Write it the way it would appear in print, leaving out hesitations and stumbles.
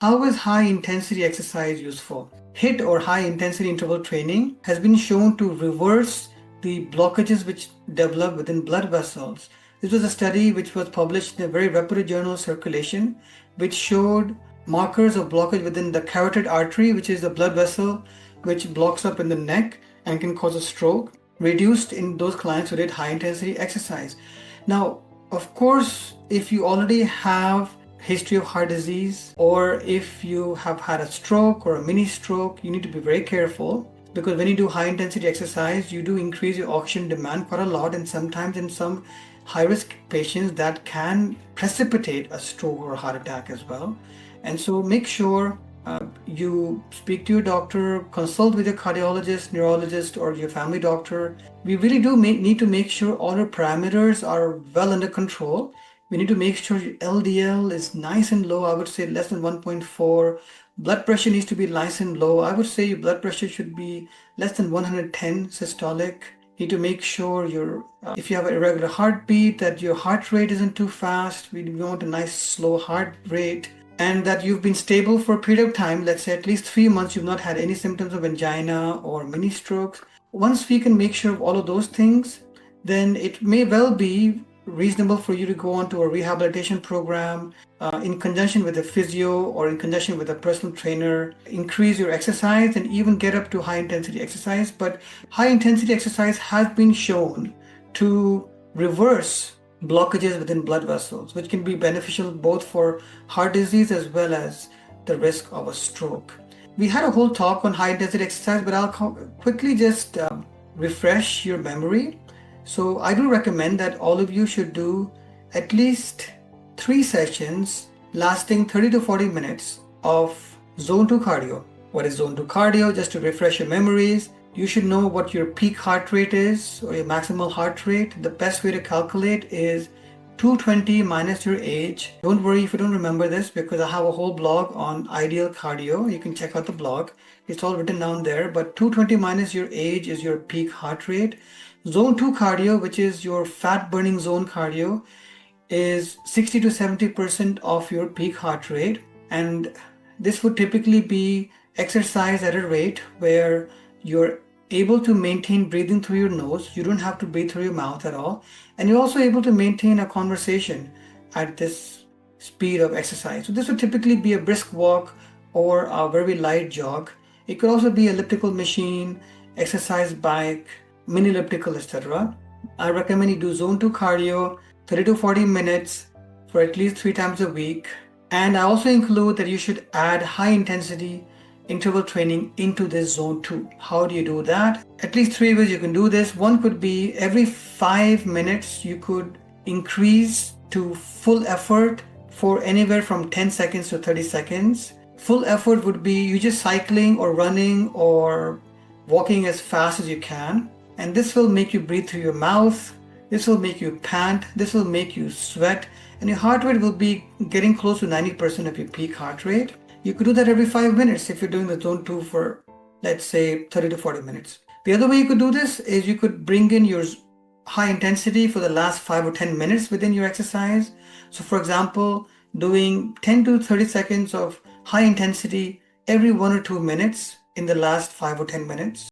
How is high intensity exercise useful? HIIT or high intensity interval training has been shown to reverse the blockages which develop within blood vessels. This was a study which was published in a very reputable journal, Circulation, which showed markers of blockage within the carotid artery, which is the blood vessel which blocks up in the neck and can cause a stroke, reduced in those clients who did high intensity exercise. Now, of course, if you already have history of heart disease, or if you have had a stroke or a mini stroke, you need to be very careful, because when you do high intensity exercise, you do increase your oxygen demand quite a lot, and sometimes in some high risk patients that can precipitate a stroke or a heart attack as well. And so make sure you speak to your doctor, consult with your cardiologist, neurologist, or your family doctor. We really do need to make sure all our parameters are well under control. We need to make sure your LDL is nice and low. I would say less than 1.4. Blood pressure needs to be nice and low. I would say your blood pressure should be less than 110 systolic. You need to make sure if you have an irregular heartbeat, that your heart rate isn't too fast. We want a nice slow heart rate, and that you've been stable for a period of time. Let's say at least 3 months, you've not had any symptoms of angina or mini strokes. Once we can make sure of all of those things, then it may well be reasonable for you to go on to a rehabilitation program in conjunction with a physio or in conjunction with a personal trainer, increase your exercise and even get up to high intensity exercise. But high intensity exercise has been shown to reverse blockages within blood vessels, which can be beneficial both for heart disease as well as the risk of a stroke. We had a whole talk on high intensity exercise, but I'll quickly just refresh your memory. So I do recommend that all of you should do at least 3 sessions lasting 30 to 40 minutes of zone 2 cardio. What is zone 2 cardio? Just to refresh your memories, you should know what your peak heart rate is or your maximal heart rate. The best way to calculate is 220 minus your age. Don't worry if you don't remember this, because I have a whole blog on ideal cardio. You can check out the blog. It's all written down there. But 220 minus your age is your peak heart rate. Zone 2 cardio, which is your fat burning zone cardio, is 60 to 70% of your peak heart rate. And this would typically be exercise at a rate where you're able to maintain breathing through your nose. You don't have to breathe through your mouth at all. And you're also able to maintain a conversation at this speed of exercise. So this would typically be a brisk walk or a very light jog. It could also be elliptical machine, exercise bike, mini elliptical, etc. I recommend you do zone 2 cardio, 30 to 40 minutes for at least 3 times a week. And I also include that you should add high intensity interval training into this zone 2. How do you do that? At least 3 ways you can do this. One could be every 5 minutes you could increase to full effort for anywhere from 10 seconds to 30 seconds. Full effort would be you just cycling or running or walking as fast as you can. And this will make you breathe through your mouth. This will make you pant. This will make you sweat. And your heart rate will be getting close to 90% of your peak heart rate. You could do that every 5 minutes if you're doing the zone 2 for, let's say, 30 to 40 minutes. The other way you could do this is you could bring in your high intensity for the last 5 or 10 minutes within your exercise. So for example, doing 10 to 30 seconds of high intensity every 1 or 2 minutes in the last 5 or 10 minutes.